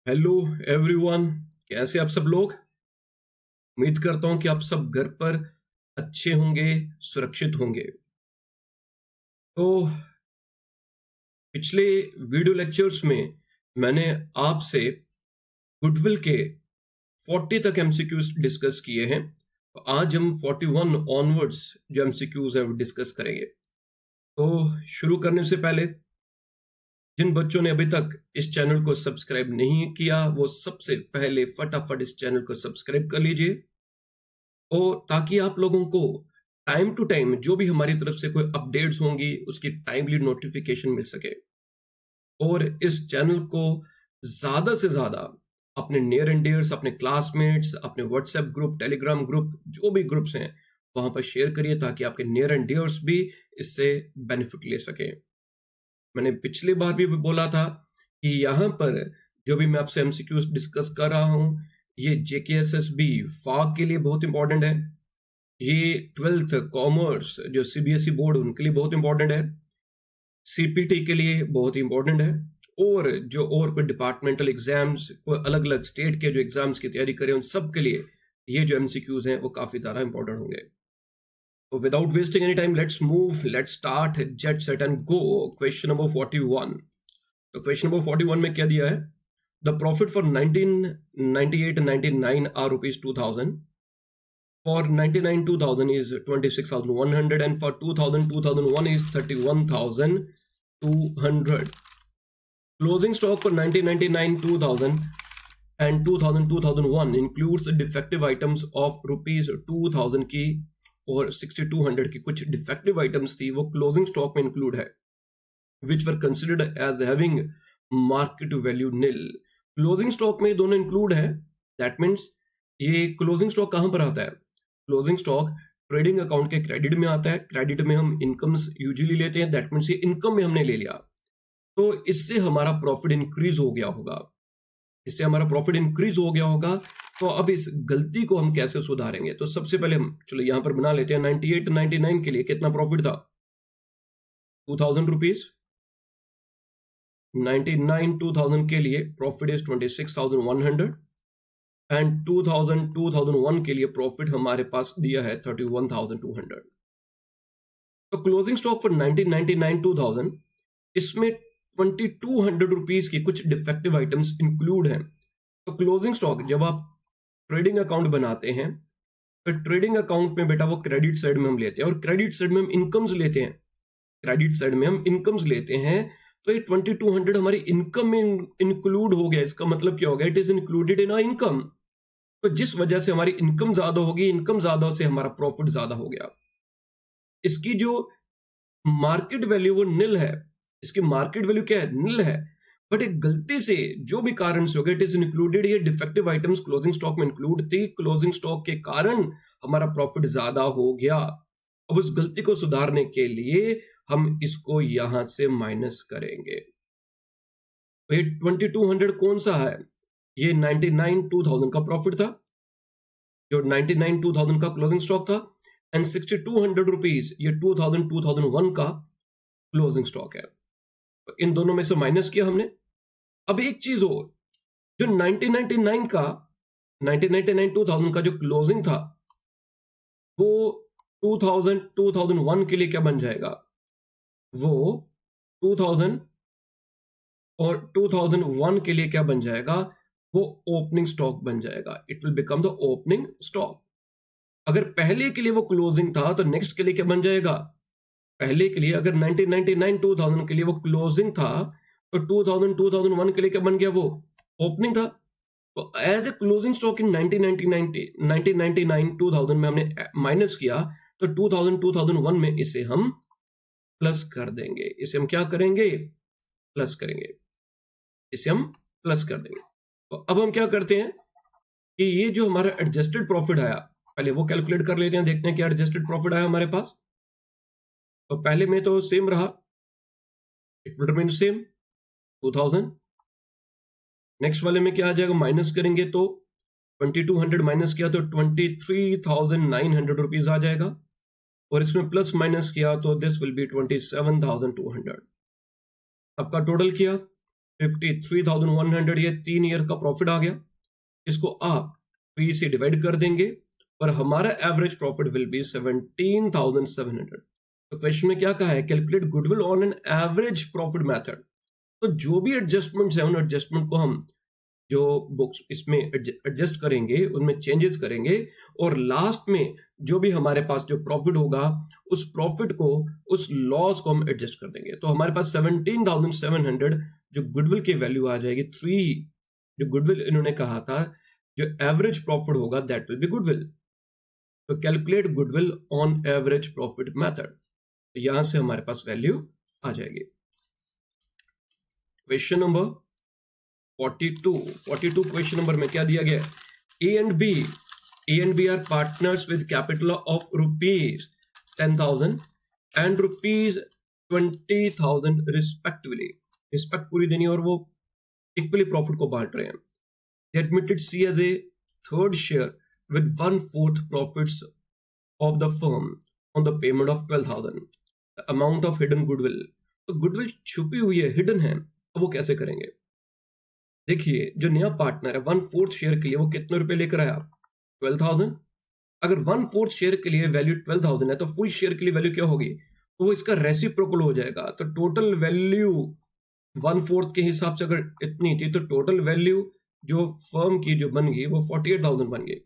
Hello everyone. कैसे आप सब लोग? उम्मीद करता हूं कि आप सब घर पर अच्छे होंगे, सुरक्षित होंगे। तो पिछले वीडियो लेक्चर्स में मैंने आपसे गुडविल के 40 तक एमसीक्यूज डिस्कस किए हैं। तो आज हम 41 ऑनवर्ड्स जो एमसीक्यूज है वो डिस्कस करेंगे। तो शुरू करने से पहले जिन बच्चों ने अभी तक इस चैनल को सब्सक्राइब नहीं किया वो सबसे पहले फटाफट इस चैनल को सब्सक्राइब कर लीजिए, और ताकि आप लोगों को टाइम टू टाइम जो भी हमारी तरफ से कोई अपडेट्स होंगी उसकी टाइमली नोटिफिकेशन मिल सके। और इस चैनल को ज्यादा से ज्यादा अपने नियर एंड डियर्स, अपने क्लासमेट्स, अपने व्हाट्सएप ग्रुप, टेलीग्राम ग्रुप, जो भी ग्रुप्स हैं वहां पर शेयर करिए ताकि आपके नियर एंड डियर्स भी इससे बेनिफिट ले सके। मैंने पिछली बार भी बोला था कि यहाँ पर जो भी मैं आपसे एमसीक्यूज डिस्कस कर रहा हूँ ये जेकेएसएसबी फाग के लिए बहुत इंपॉर्टेंट है। ये 12th कॉमर्स जो सीबीएसई बोर्ड उनके लिए बहुत इंपॉर्टेंट है, सीपीटी के लिए बहुत इंपॉर्टेंट है, और जो और कोई डिपार्टमेंटल एग्जाम्स, कोई अलग अलग स्टेट के जो एग्जाम्स की तैयारी करें उन सब के लिए ये जो एमसीक्यूज हैं वो काफी ज्यादा इंपॉर्टेंट होंगे। तो without wasting any time let's move, let's start, jet set and go. Question number 41। तो क्वेश्चन नंबर 41 में क्या दिया है? The profit for 1998-99 are rupees 2000, for 99 2000 is 26,100, and for 2000 2001 is 31,200. Closing stock for 1999 2000 and 2000 2001 includes the defective items of rupees 2000 की और 6200 की कुछ defective items थी वो closing stock में include है, which were considered as having market value nil. Closing stock में दोनों include है, that means ये closing stock कहाँ पर आता है? क्लोजिंग स्टॉक ट्रेडिंग अकाउंट के क्रेडिट में आता है। क्रेडिट में हम इनकम्स यूजुअली लेते हैं, दैट मींस ये इनकम में हमने ले लिया, तो इससे हमारा प्रॉफिट इंक्रीज हो गया होगा। इससे हमारा प्रॉफिट इंक्रीज हो गया होगा। तो अब इस गलती को हम कैसे सुधारेंगे? तो सबसे पहले हम चलो यहां पर बना लेते हैं। 98-99 के लिए कितना प्रॉफिट था? 2000 रुपीज। 99-2000 के लिए प्रॉफिट इज 26,100, एंड 2001 के लिए प्रॉफिट हमारे पास दिया है 31,200। तो क्लोजिंग स्टॉक फॉर 1999-2000 इसमें 2200 रुपीज की कुछ डिफेक्टिव आइटम्स इंक्लूड हैं। तो क्लोजिंग स्टॉक जब आप ट्रेडिंग अकाउंट बनाते हैं तो ट्रेडिंग अकाउंट में बेटा वो क्रेडिट साइड में हम लेते हैं, और क्रेडिट साइड में हम इनकम्स लेते हैं। क्रेडिट साइड में हम इनकम्स लेते हैं, तो ये 2200 हमारी इनकम में इंक्लूड हो गया। इसका मतलब क्या हो गया? It is included in our income. तो जिस वजह से हमारी इनकम ज्यादा होगी, इनकम ज्यादा से हमारा प्रॉफिट ज्यादा हो गया। इसकी जो मार्केट वैल्यू वो निल है। इसकी मार्केट वैल्यू क्या है? निल है। बट एक गलती से जो भी कारण से हो गया, इट इज इंक्लूडेड, ये डिफेक्टिव आइटम्स क्लोजिंग स्टॉक में इंक्लूड थी, क्लोजिंग स्टॉक के कारण हमारा प्रॉफिट ज्यादा हो गया। अब उस गलती को सुधारने के लिए हम इसको यहां से माइनस करेंगे। तो ये 2200 कौन सा है? ये 99-2000 का प्रॉफिट था, जो 99-2000 का क्लोजिंग स्टॉक था, एंड 6200 रुपीज ये 2000-2001 का क्लोजिंग स्टॉक है। तो इन दोनों में से माइनस किया हमने। अब एक चीज और, जो 1999-2000 का जो क्लोजिंग था वो 2000-2001 के लिए क्या बन जाएगा? वो 2000 और 2001 के लिए क्या बन जाएगा? वो ओपनिंग स्टॉक बन जाएगा। It will become the opening stock. अगर पहले के लिए वो क्लोजिंग था तो नेक्स्ट के लिए क्या बन जाएगा? पहले के लिए अगर 1999-2000 के लिए वो क्लोजिंग था तो 2000-2001 के लिए क्या बन गया? वो ओपनिंग था। तो as a closing stock in 1999-2000 में हमने माइनस किया, तो 2000-2001 में इसे हम प्लस कर देंगे। इसे हम क्या करेंगे? प्लस करेंगे। इसे हम प्लस कर देंगे। तो अब हम क्या करते हैं कि ये जो हमारा एडजस्टेड प्रॉफिट आया, पहले वो कैलकुलेट कर लेते हैं, देखते हैं क्या एडजस्टेड प्रॉफिट आया हमारे पास। तो पहले में तो सेम रहा, it will remain same 2000। Next वाले में क्या आ जाएगा? माइनस करेंगे तो 2200 माइनस किया तो 23,900 रुपीज आ जाएगा, और इसमें प्लस माइनस किया तो दिस विल बी 27,200। सबका टोटल किया 53,100 ये 3 ईयर का प्रॉफिट आ गया। इसको आप 3 से डिवाइड कर देंगे और हमारा एवरेज प्रॉफिट विल बी 17,700। तो क्वेश्चन में क्या कहा है, calculate goodwill on an average profit method. तो जो भी एडजस्टमेंट्स है उन एडजस्टमेंट को हम जो बुक्स इसमें एडजस्ट करेंगे उनमें चेंजेस करेंगे और लास्ट में जो भी हमारे पास जो प्रॉफिट होगा उस प्रॉफिट को उस लॉस को हम एडजस्ट कर देंगे। तो हमारे पास 17,700 जो गुडविल की वैल्यू आ जाएगी। 3 जो गुडविल इन्होंने कहा था जो एवरेज प्रॉफिट होगा दैट विल बी गुडविल। तो calculate goodwill on average profit method, तो यहां से हमारे पास वैल्यू आ जाएगी। क्वेश्चन नंबर 42 क्वेश्चन नंबर में क्या दिया गया है, A and B are partners with capital of ₹10,000 and ₹20,000 respectively. Respect पूरी देनी और वो इक्वली प्रॉफिट को बांट रहे हैं। They admitted C as a third share with 1/4 profits of the firm on the payment of 12,000. The amount of hidden goodwill. तो goodwill छुपी हुई है, हिडन है। अब वो कैसे करेंगे, देखिए जो नया पार्टनर है 1/4 शेयर के लिए वो कितने रुपए लेकर आया, 12,000। अगर 1/4 शेयर के लिए वैल्यू 12,000 है तो फुल शेयर के लिए वैल्यू क्या होगी, तो वो इसका रेसिप्रोकल हो जाएगा। तो टोटल वैल्यू 1/4 के हिसाब से अगर इतनी थी तो टोटल वैल्यू जो फर्म की जो बन गई वो 48,000 बन गई।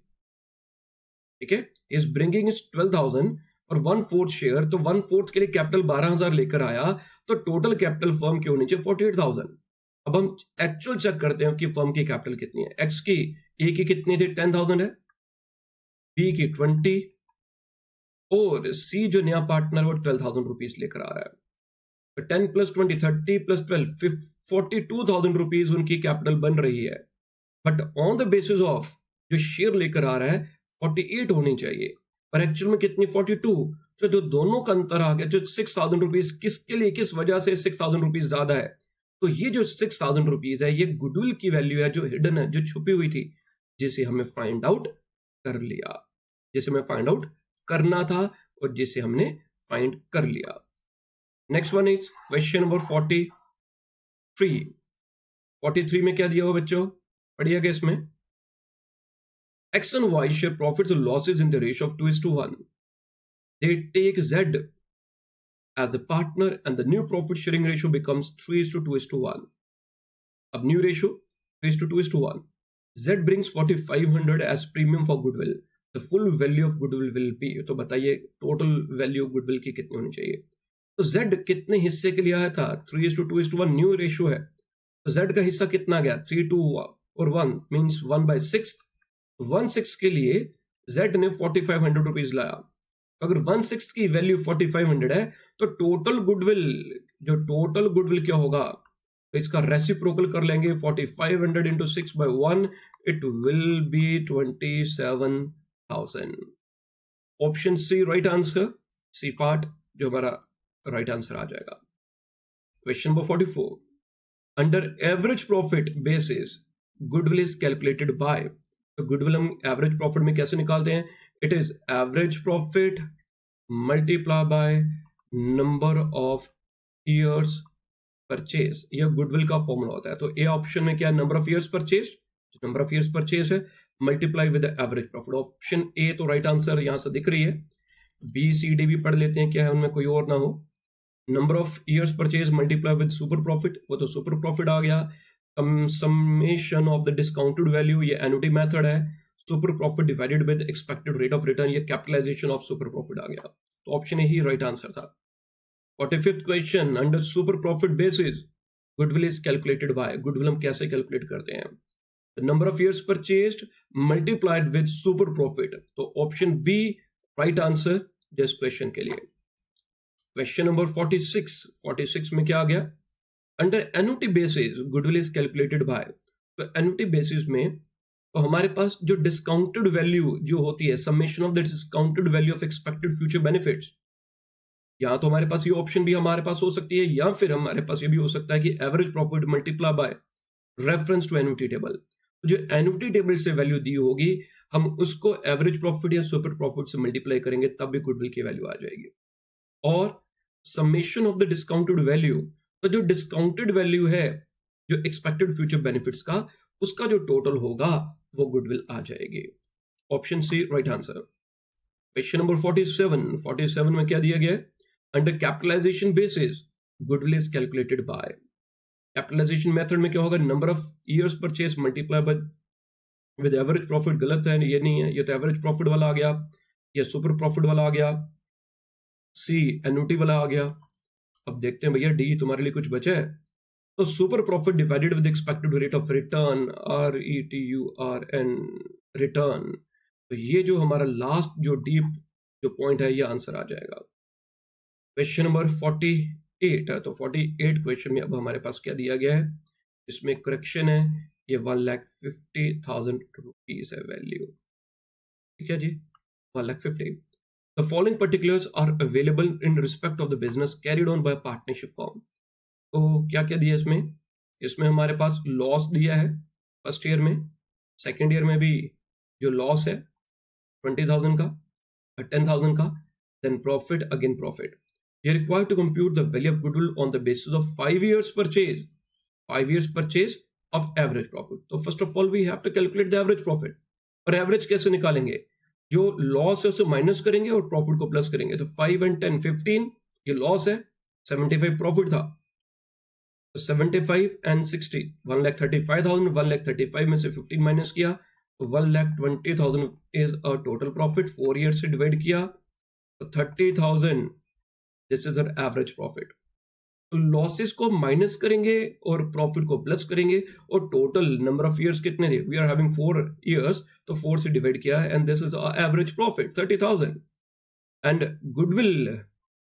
ठीक है, इज ब्रिंगिंग इज 12,000 और 1/4 शेयर, तो 1/4 के लिए कैपिटल 12,000 लेकर आया, तो टोटल कैपिटल फर्म की होनी चाहिए 48,000। अब हम एक्चुअल चेक करते हैं कि फर्म की कैपिटल कितनी है। एक्स की, ए की कितनी थी, 10,000 है, बी की 20 और सी जो नया पार्टनर वो 12,000 रुपीज लेकर आ रहा है। तो 10 + 20 30 + 12 42,000 रुपीज उनकी कैपिटल बन रही है। But on the basis of जो शेयर लेकर आ रहा है 48 होनी चाहिए, पर एक्चुअल में कितनी 42। तो जो दोनों का अंतर आ गया, जो 6,000 रुपीज किसके लिए, किस वजह से 6,000 रुपीज ज्यादा है, तो ये जो 6,000 रुपीज है ये गुडविल की वैल्यू है जो हिडन है, जो छुपी हुई थी, जिसे हमें फाइंड आउट कर लिया, जिसे हमें फाइंड आउट करना था और जिसे हमने फाइंड कर लिया। Next one is question number 43 में क्या दिया हुआ बच्चों, पढ़िएगा इसमें। X and Y share profits and losses in the ratio of 2:1. They take Z as a partner and the new profit sharing ratio becomes 3:2:1. अब new ratio 3:2:1. Z brings 4,500 as premium for goodwill. The full value of goodwill will be, तो बताइए total value goodwill की कितनी होनी चाहिए। तो Z कितने हिस्से के लिए आया था, 3:2:1 न्यू रेशियो है, तो Z का हिस्सा कितना गया, 3 2 और 1 मीन्स 1/6। 1/6 के लिए Z ने 4,500 रुपीज लाया। अगर 1/6 की वैल्यू 4,500 है तो टोटल गुडविल क्या होगा, तो इसका रेसिप्रोकल कर लेंगे। 4,500 × 6/1 it will be 27,000। Option C right answer, C part जो हमारा राइट आंसर आ जाएगा। Question number 44, under average profit basis goodwill is calculated by. तो गुडविल हम एवरेज प्रॉफिट में कैसे निकालते हैं, it is average profit multiply by number of years purchase, यह गुडविल का फॉर्मूला होता है। तो ए ऑप्शन में क्या है, number of years purchase, number of years purchase है multiply with average profit. Option A तो राइट आंसर यहां से दिख रही है। बी सी डी भी पढ़ लेते हैं, क्या है उनमें कोई और ना हो। Number of years purchase multiply with super profit, वो तो सुपर प्रॉफिट आ गया। Summation of the discounted value, ये एन्युटी मेथड है। Super profit divided with expected rate of return, ये कैपिटलाइजेशन ऑफ सुपर प्रॉफिट आ गया। तो option A he right answer था। 45th question, under super profit basis goodwill is calculated bye. Goodwill हम कैसे calculate करते हैं, number of years purchased multiplied with super profit. तो option B right answer this question के लिए। Question number 46 में क्या आ गया, under annuity basis goodwill is calculated by. तो एन्युटी बेसिस में तो हमारे पास जो डिस्काउंटेड वैल्यू जो होती है, summation of the discounted value of expected future benefits, या तो हमारे पास ये ऑप्शन भी हमारे पास हो सकती है, या फिर हमारे पास ये भी हो सकता है कि average profit multiply by reference to annuity table. तो जो एन्युटी टेबल से वैल्यू दी होगी हम उसको एवरेज प्रॉफिट या सुपर प्रॉफिट से मल्टीप्लाई करेंगे, तब भी गुडविल की वैल्यू आ जाएगी। और summation of the discounted value, तो जो डिस्काउंटेड वैल्यू है जो एक्सपेक्टेड फ्यूचर बेनिफिट्स का उसका जो टोटल होगा वो गुडविल आ जाएगी। Option C right answer. Question number 47 में क्या दिया गया है? Under capitalization basis goodwill is calculated by. Capitalization method में क्या होगा? Number of years purchase multiply by with average profit. गलत है, ये नहीं है, ये तो एवरेज प्रॉफिट वाला आ गया, ये सुपर प्रॉफिट वाला आ गया, सी एन्युटी वाला आ गया। अब देखते हैं भैया डी तुम्हारे लिए कुछ बचा है। तो super profit divided with expected rate of return, RETURN return. तो ये जो हमारा लास्ट जो डीप जो पॉइंट है ये आंसर आ जाएगा। क्वेश्चन नंबर 48 है। तो 48 क्वेश्चन में अब हमारे पास क्या दिया गया है? इसमें करेक्शन है, ये 1,50,000 रुपीज है वैल्यू। ठीक है जी, 1,50,000। The following particulars are available in respect of the business carried on by a partnership firm. तो क्या क्या दिया इसमें? इसमें हमारे पास लॉस दिया है फर्स्ट ईयर में, सेकेंड ईयर में भी जो लॉस है 20,000 का, 10,000 का, देन प्रॉफिट अगेन प्रॉफिट। ये required to compute the value of goodwill on the basis of 5 years purchase, 5 years purchase of average profit. तो first of all we have to calculate the average profit. और average कैसे निकालेंगे? जो loss है उसे minus करेंगे और profit को प्लस करेंगे। तो 5 and 10 15, ये लॉस है, 75 प्रॉफिट था। तो 75 and 60 1,35,000, 1,35,000 में से 15 माइनस किया तो 1,20,000 is a total profit. 4 year से डिवाइड किया तो 30,000, this is our average profit. तो लॉसेस को माइनस करेंगे और प्रॉफिट को प्लस करेंगे और टोटल नंबर ऑफ इयर्स कितने थे? वी आर हैविंग 4 years, तो 4 से डिवाइड किया and this is average profit 30,000। And goodwill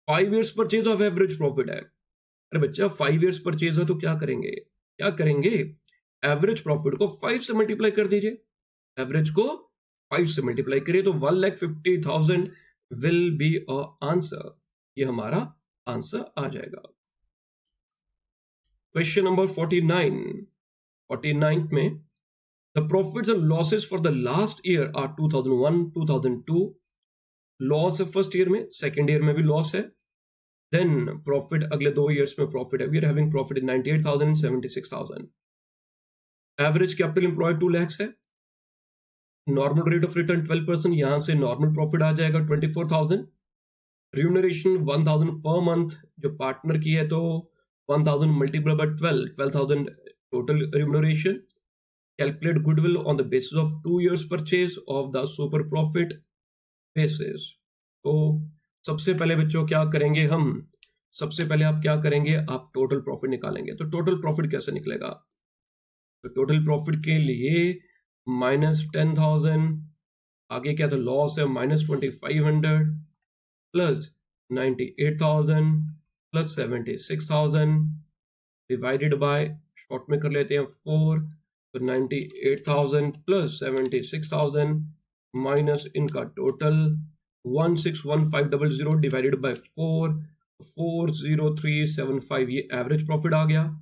5 years purchase of average profit है। अरे बच्चा 5 years परचेज है तो क्या करेंगे? क्या करेंगे? एवरेज प्रॉफिट को 5 से मल्टीप्लाई कर दीजिए, एवरेज को 5 से मल्टीप्लाई करिए तो 1,50,000 विल बी अ आंसर। ये हमारा आंसर आ जाएगा। क्वेश्चन नंबर 49 में the profits and losses for the last year are 2001, 2002। Loss है फर्स्ट ईयर में, सेकेंड ईयर में भी लॉस है, देन प्रॉफिट अगले 2 years में प्रॉफिट है। We are having profit in 98,000 and 76,000। Average capital employed 2 lakhs है। नॉर्मल रेट ऑफ रिटर्न 12%, यहां से नॉर्मल प्रॉफिट आ जाएगा 24,000। रिम्यूनरेशन 1,000 पर मंथ जो पार्टनर की है, तो 1,000 multiplied by 12,000 total remuneration. Calculate goodwill on the basis of 2 years purchase of the super profit basis. तो सबसे पहले बच्चों क्या करेंगे हम? सबसे पहले आप क्या करेंगे? आप टोटल प्रॉफिट निकालेंगे। तो टोटल प्रॉफिट कैसे निकलेगा? तो टोटल प्रॉफिट के लिए -10,000, आगे क्या था? लॉस है, -2,500 plus 98,000 plus 76,000 divided by, short में कर लेते हैं 4, तो 98,000 प्लस 76,000 माइनस इनका टोटल 161500 डिवाइडेड बाय 4, 40375। ये एवरेज प्रॉफिट आ गया।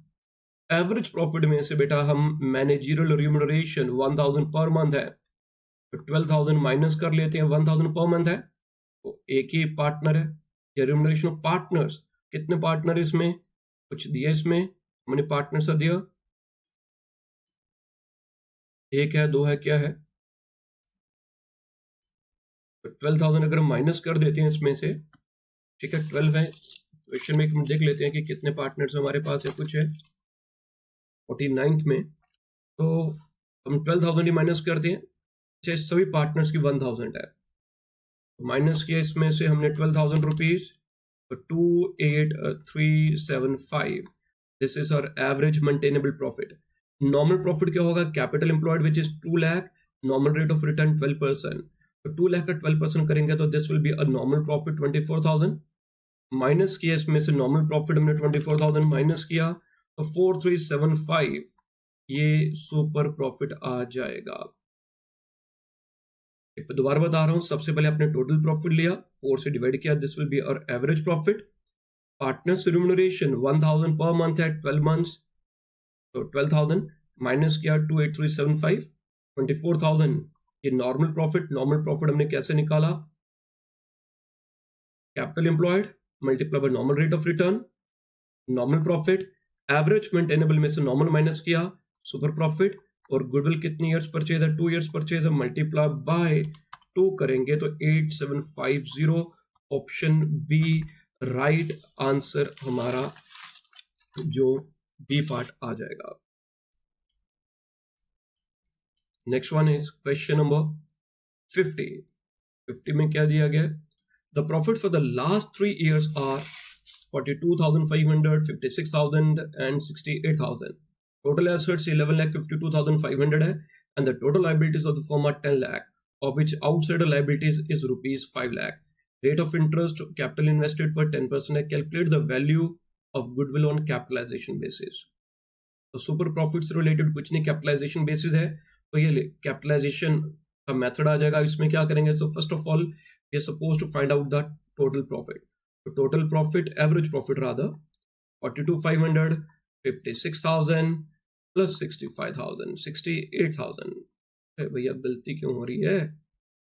एवरेज प्रॉफिट में से बेटा हम मैनेजरियल रिम्यूनरेशन 1,000 पर मंथ है, तो 12,000 माइनस कर लेते हैं, 1,000 पर मंथ है, तो एक ही पार्टनर है। या रिम्यूनरेशन ऑफ पार्टनर्स, कितने पार्टनर इसमें? कुछ दिया इसमें, हमने पार्टनर सा दिया, एक है, 2 है, क्या है? तो 12,000 अगर हम माइनस कर देते हैं इसमें से, ठीक है, 12 है। क्वेश्चन में एक मिनट देख लेते हैं कि कितने पार्टनर्स हमारे पास है। कुछ है 49th में, तो हम 12,000 ही माइनस करते हैं, सभी पार्टनर्स की 1,000 है, माइनस किया इसमें से हमने 12,000 rupees, 28375। This is our average maintainable profit. Normal profit क्या होगा? Capital employed which is 2 lakh, normal rate of return 12%, तो 2 lakh का 12% करेंगे तो this will be a normal profit 24,000। Minus किया इसमें से नॉर्मल प्रॉफिट हमने 24,000 माइनस किया, तो 4375 ये सुपर प्रॉफिट आ जाएगा। दोबारा बता रहा हूं, सबसे पहले आपने टोटल प्रॉफिट लिया, 4 से डिवाइड किया, this will be our average profit. Partners remuneration 1,000 per month है, 12 months, तो 12,000 माइनस किया 28375, 24,000 ये नॉर्मल प्रॉफिट। नॉर्मल प्रॉफिट हमने कैसे निकाला? Capital employed multiply by normal rate of return, normal profit average maintainable में से नॉर्मल माइनस किया, सुपर प्रॉफिट, और गुडविल कितनी ईयर्स परचेज है, 2 ईयर्स परचेज है, मल्टीप्लाई बाय 2 करेंगे तो 8750, ऑप्शन बी राइट आंसर हमारा जो बी पार्ट आ जाएगा। Next one is question number 50 में क्या दिया गया है? The profit for the last 3 years are 42,500, 56,000 and 68,000. Total assets 11,52,500 है, and the total liabilities of the firm are 10 lakh, of which outside liabilities is rupees 5 lakh. Rate of interest capital invested पर 10% है. Calculate the value of goodwill on capitalization basis. तो super profit से related कुछ नहीं, capitalisation basis है, तो ये capitalisation का मेथड आ जाएगा। इसमें क्या करेंगे? तो first of all we are suppose to find out the total profit. तो total profit, average profit rather 42,500, 56,000 plus 65,000, 68,000। भैया गलती क्यों हो रही है?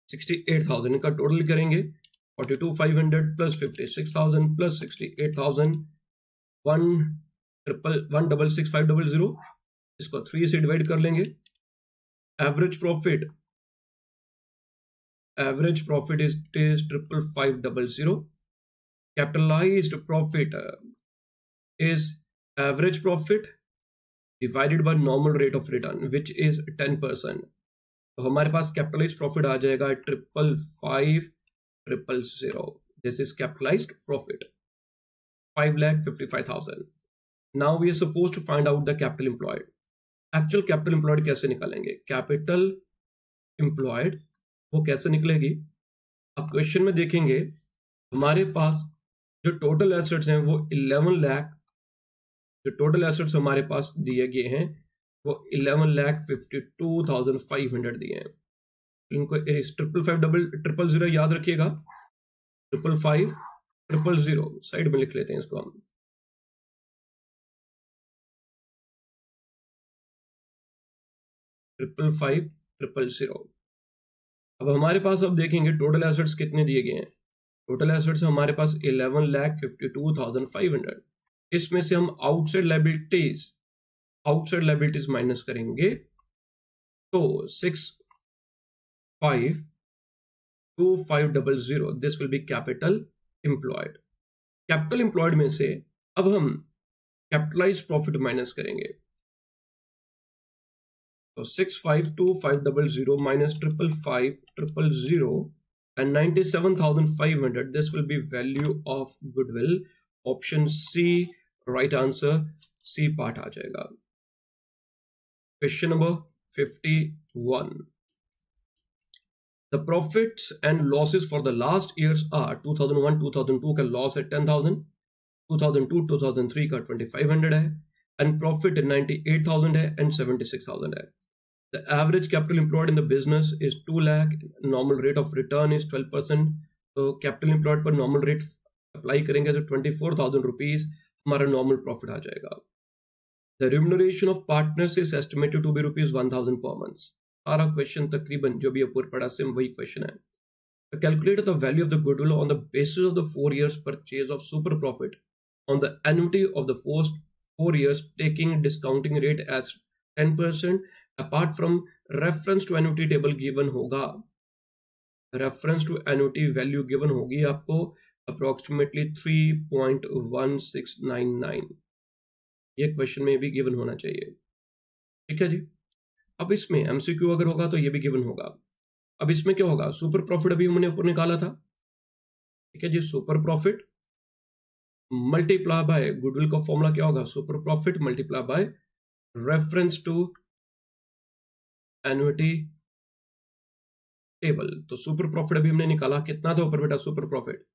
68,000 का टोटल करेंगे, 42,500 प्लस 56,000 प्लस 68,000, 1,66,500, इसको 3 से डिवाइड कर लेंगे। Average profit is 55,500. Capitalized profit is average profit divided by normal rate of return, which is 10%. तो हमारे पास कैपिटलाइज्ड प्रॉफिट आ जाएगा 55,500. This is capitalized profit, 5,55,000. Now we are supposed to find out the capital employed. Actual capital employed कैसे निकालेंगे? Capital employed वो कैसे निकलेगी? अब question में देखेंगे हमारे पास जो टोटल एसेट्स हैं वो 11 लाख, जो टोटल एसेट्स हमारे पास दिए गए हैं वो 11,52,500 दिए हैं। इनको 555,000 याद रखिएगा, 555,000 साइड में लिख लेते हैं इसको हम। ट्रिपल 5,500। अब हमारे पास अब देखेंगे टोटल एसेट्स कितने दिए गए हैं। टोटल एसेट्स हमारे पास 11,52,500। इसमें से हम आउटसाइड लायबिलिटीज माइनस करेंगे तो 65,2500, this will B capital employed. Capital employed में से अब हम कैपिटलाइज्ड प्रॉफिट माइनस करेंगे, तो 65,2500 minus 55,500 and 97,500. This will be value of goodwill. Option C, right answer, C part आ जाएगा। Question number 51. The profits and losses for the last years are 2001-2002 का loss है 10,000, 2002-2003 का 2,500 है, and profit 98,000 है and 76,000 है। The average capital employed in the business is 2 lakh. Normal rate of return is 12%. तो capital employed पर normal rate apply करेंगे तो 24,000 रुपीज हमारा normal profit आ जाएगा। The remuneration of partners is estimated to be rupees 1,000 per month. सारा question तकरीबन जो भी ऊपर पढ़ा सेम वही क्वेश्चन है। To calculate the value of the goodwill on the basis of the 4 years purchase of super profit on the annuity of the first 4 years, taking discounting rate as 10%. Apart from reference to annuity table given होगा, reference to annuity value given होगी आपको approximately 3.1699। ये question में भी given होना चाहिए, ठीक है जी। अब इसमें MCQ अगर होगा तो ये भी गिवन होगा। अब इसमें क्या होगा? सुपर प्रॉफिट अभी हमने ऊपर निकाला था, ठीक है जी। Super profit multiply by goodwill का फॉर्मूला क्या होगा? Super profit multiply by reference to annuity table. तो सुपर प्रॉफिट अभी हमने निकाला, कितना था ऊपर बेटा सुपर प्रॉफिट?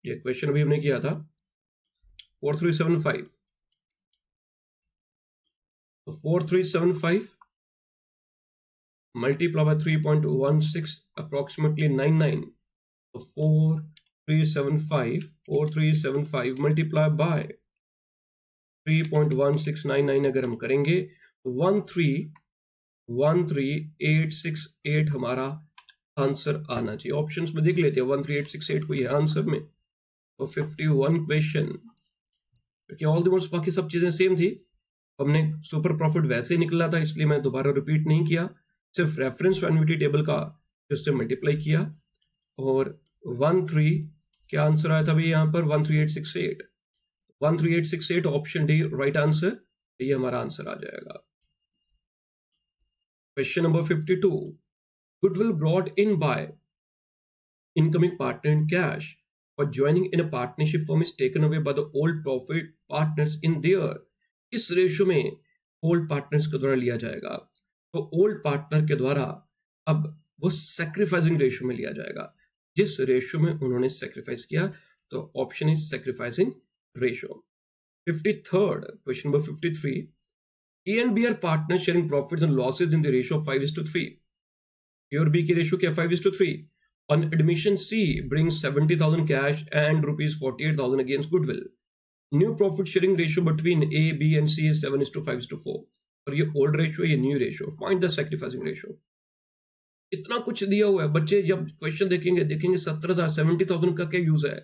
ये क्वेश्चन अभी हमने किया था 4375। तो 4375 मल्टीप्लाई बाय 3.16 अप्रोक्सीमेटली 99। तो 4375 मल्टीप्लाई बाय 3.1699 अगर हम करेंगे तो 13868 हमारा आंसर आना चाहिए। ऑप्शंस में देख लेते हैं 13868 को ये आंसर में। तो 51 क्वेश्चन क्योंकि ऑलमोस्ट बाकी सब चीजें सेम थी। हमने सुपर प्रॉफिट वैसे ही निकला था, इसलिए मैं दोबारा रिपीट नहीं किया, सिर्फ रेफरेंस टू एन्युटी टेबल का उससे मल्टीप्लाई किया और 13 क्या आंसर आया था भाई यहाँ पर 13868। 13868 ऑप्शन डी राइट आंसर, ये हमारा आंसर आ जाएगा। Question number 52, goodwill brought in by incoming partner in cash for joining in a partnership firm is taken away by the old profit partners in their, इस ratio में old partners के द्वारा लिया जाएगा। तो ओल्ड पार्टनर के द्वारा अब वो सैक्रिफाइसिंग रेशियो में लिया जाएगा, जिस रेशियो में उन्होंने सैक्रिफाइस किया। तो option is sacrificing ratio. 53rd question number 53, A and B are partner sharing profits and losses in the ratio 5:3। A और बी की रेशियो क्या 5:3। On admission, C brings 70,000 cash and rupees 48,000 against goodwill. New profit sharing ratio between A, B and C is 7:5:4. और ये old ratio है, ये new ratio. Find the sacrificing ratio. इतना कुछ दिया हुआ है, बच्चे जब क्वेश्चन देखेंगे 17,000 70,000 का क्या यूज है,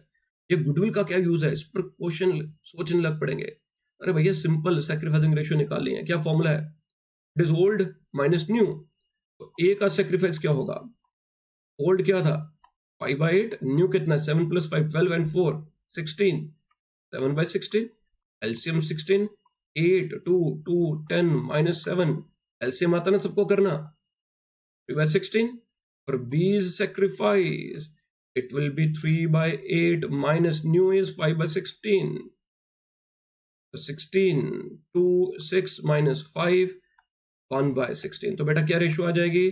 ये गुडविल का क्या यूज है, इस पर क्वेश्चन सोचने लग पड़ेंगे। अरे भैया सिंपल सैक्रिफाइसिंग रेशियो निकालनी है, क्या फॉर्मूला है, it is old minus new. तो ए का सैक्रिफाइस क्या होगा, ओल्ड क्या था 5/8, न्यू कितना 7 + 5 12 and 4 16, 7/16, एलसीएम 16, 8 2 2 10 -7, एलसीएम आता ना सबको करना 3/16, और B is sacrifice, it will be 3/8 minus new is 5/16, 16 2 6 minus 5 1/16। तो बेटा क्या रेशियो आ जाएगी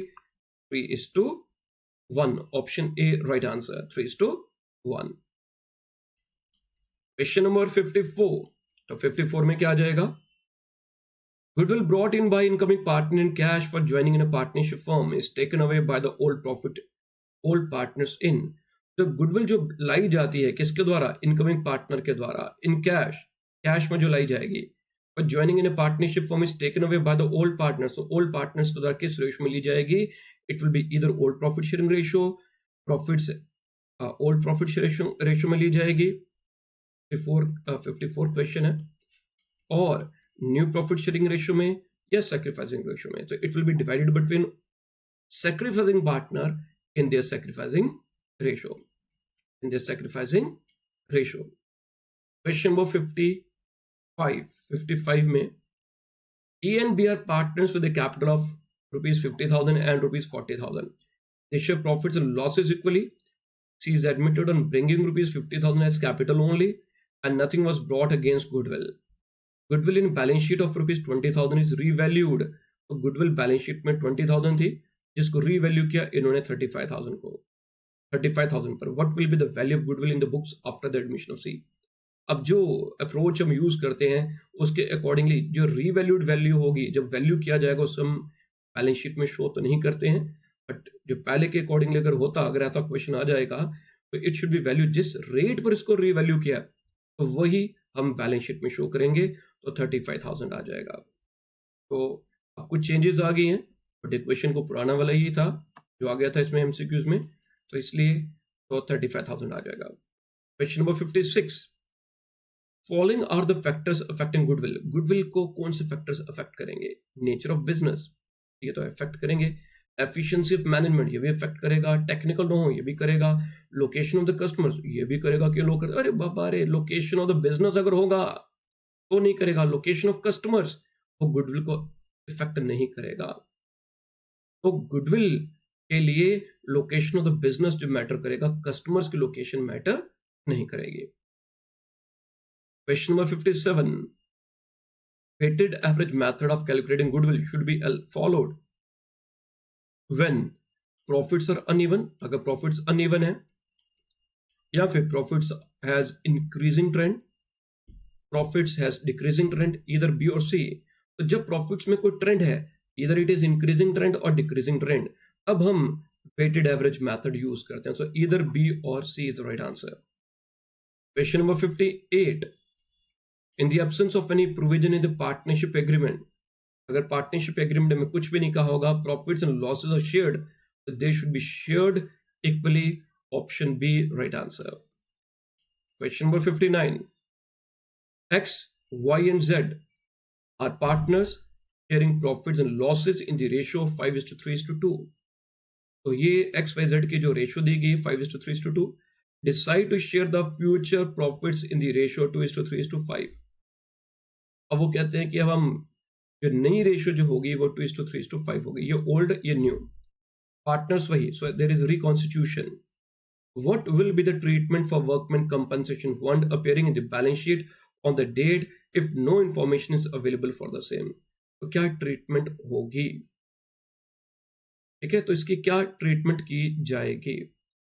3:1। Option A right answer 3:1। Question number 54, तो 54 में क्या आ जाएगा, goodwill brought in by incoming partner in cash for joining in a partnership firm is taken away by the old partners in। तो goodwill जो लाई जाती है किसके द्वारा, इनकमिंग पार्टनर के द्वारा, इन कैश में जो लाई जाएगी, पर joining in A partnership firm is taken away by the old partners. तो ओल्ड पार्टनर्स के द्वारा किस रेशियो में ली जाएगी, it will be either old profit sharing ratio, old profit ratio में ली जाएगी, 54 क्वेश्चन है, और न्यू प्रॉफिट शेयरिंग रेशियो में या सैक्रिफाइसिंग रेशियो में। तो it will B divided between sacrificing partner in their sacrificing ratio, question number 55 में E and B are partners with a capital of ₹50,000 and ₹40,000. They share profits and losses equally. C is admitted on bringing ₹50,000 as capital only, and nothing was brought against goodwill. Goodwill in balance sheet of ₹20,000 is revalued. तो goodwill balance sheet में 20,000 थी, जिसको revalue किया इन्होंने 35,000 पर। What will be the value of goodwill in the books after the admission of C? अब जो approach हम यूज करते हैं उसके अकॉर्डिंगली जो रीवैल्यूड वैल्यू होगी, जब वैल्यू किया जाएगा उस हम बैलेंस शीट में शो तो नहीं करते हैं, बट जो पहले के अकॉर्डिंगली अगर होता, अगर ऐसा क्वेश्चन आ जाएगा तो इट शुड बी वैल्यू, जिस रेट पर इसको रीवैल्यू किया तो वही हम बैलेंस शीट में शो करेंगे, तो 35,000 आ जाएगा। तो अब कुछ चेंजेस आ गई हैं, बट इक्वेशन को पुराना वाला ही था जो आ गया था इसमें एमसीक्यूज में, तो इसलिए तो 35,000 आ जाएगा। Question number 56, following are the factors affecting goodwill. Goodwill को कौन से फैक्टर्स अफेक्ट करेंगे, नेचर ऑफ बिजनेस ये तो अफेक्ट करेंगे, एफिशिएंसी ऑफ मैनेजमेंट ये भी अफेक्ट करेगा, टेक्निकल नो ये भी करेगा, लोकेशन ऑफ द कस्टमर्स ये भी करेगा कि लोग, अरे बाबा रे, लोकेशन ऑफ द बिजनेस अगर होगा तो नहीं करेगा, लोकेशन ऑफ कस्टमर्स वो गुडविल को इफेक्ट नहीं करेगा। तो गुडविल के लिए लोकेशन ऑफ द बिजनेस जो मैटर करेगा, कस्टमर्स की लोकेशन मैटर नहीं करेगी। Question number 57. Weighted average method of calculating goodwill should be followed when profits are uneven, अगर profits uneven है, या फिर profits has increasing trend, profits has decreasing trend, either B और C। तो जब profits में कोई trend है, either it is increasing trend or decreasing trend, अब हम weighted average method use करते हैं। So either B or C is the right answer. Question number 58. In the absence of any provision in the partnership agreement, अगर partnership agreement में कुछ भी नहीं कहा होगा, profits and losses are shared, तो they should be shared equally, option B right answer. Question number 59, X, Y and Z are partners sharing profits and losses in the ratio of 5:3:2. तो ये x Y Z की जो ratio दी गई 5:3:2, decide to share the future profits in the ratio 2:3:5। अब वो कहते हैं कि अब हम जो नई रेशियो जो होगी वो 2:3:5 होगी। ये ओल्ड, ये न्यू, पार्टनर्स वही, so there is reconstitution. What will be the treatment for workmen compensation fund appearing in the balance sheet on the date if no information is available for the same? तो क्या treatment होगी? ठीक है, तो इसकी क्या treatment की जाएगी?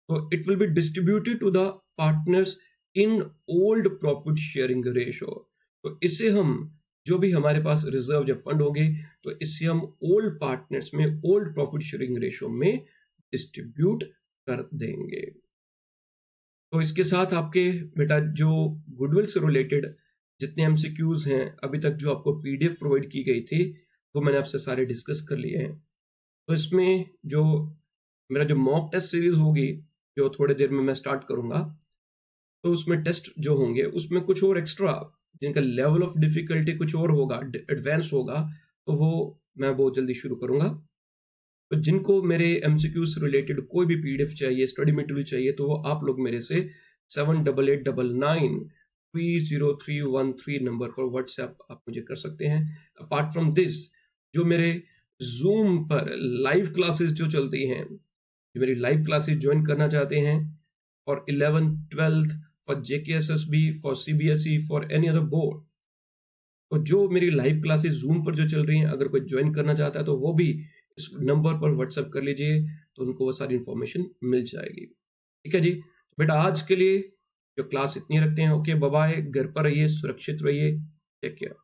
तो it will be distributed to the partners in old profit sharing ratio. तो इससे हम जो भी हमारे पास रिजर्व या फंड होंगे तो इससे हम ओल्ड पार्टनर्स में ओल्ड प्रॉफिट शेयरिंग रेशियो में डिस्ट्रीब्यूट कर देंगे। तो इसके साथ आपके बेटा जो गुडविल से रिलेटेड जितने एमसीक्यूज हैं अभी तक जो आपको पीडीएफ प्रोवाइड की गई थी वो मैंने आपसे सारे डिस्कस कर लिए हैं। तो इसमें जो मेरा जो मॉक टेस्ट सीरीज होगी जो थोड़ी देर में मैं स्टार्ट करूंगा, तो उसमें टेस्ट जो होंगे उसमें कुछ और एक्स्ट्रा जिनका लेवल ऑफ डिफिकल्टी कुछ और होगा, एडवांस होगा, तो वो मैं बहुत जल्दी शुरू करूंगा। तो जिनको मेरे एमसीक्यू से रिलेटेड कोई भी पीडीएफ चाहिए, स्टडी मटेरियल चाहिए, तो वो आप लोग मेरे से 7889930313 नंबर पर व्हाट्सएप आप मुझे कर सकते हैं। अपार्ट फ्रॉम दिस जो मेरे जूम पर लाइव क्लासेस जो चलती हैं, जो मेरी लाइव क्लासेस ज्वाइन करना चाहते हैं for 11th 12th for JKSSB for CBSE for any other board, तो जो मेरी लाइव क्लासेस जूम पर जो चल रही हैं अगर कोई ज्वाइन करना चाहता है तो वो भी इस नंबर पर व्हाट्सएप कर लीजिए, तो उनको वो सारी इंफॉर्मेशन मिल जाएगी। ठीक है जी, तो बेटा आज के लिए जो क्लास इतनी रखते हैं। ओके, बाय बाय, घर पर रहिए, सुरक्षित रहिए, टेक केयर।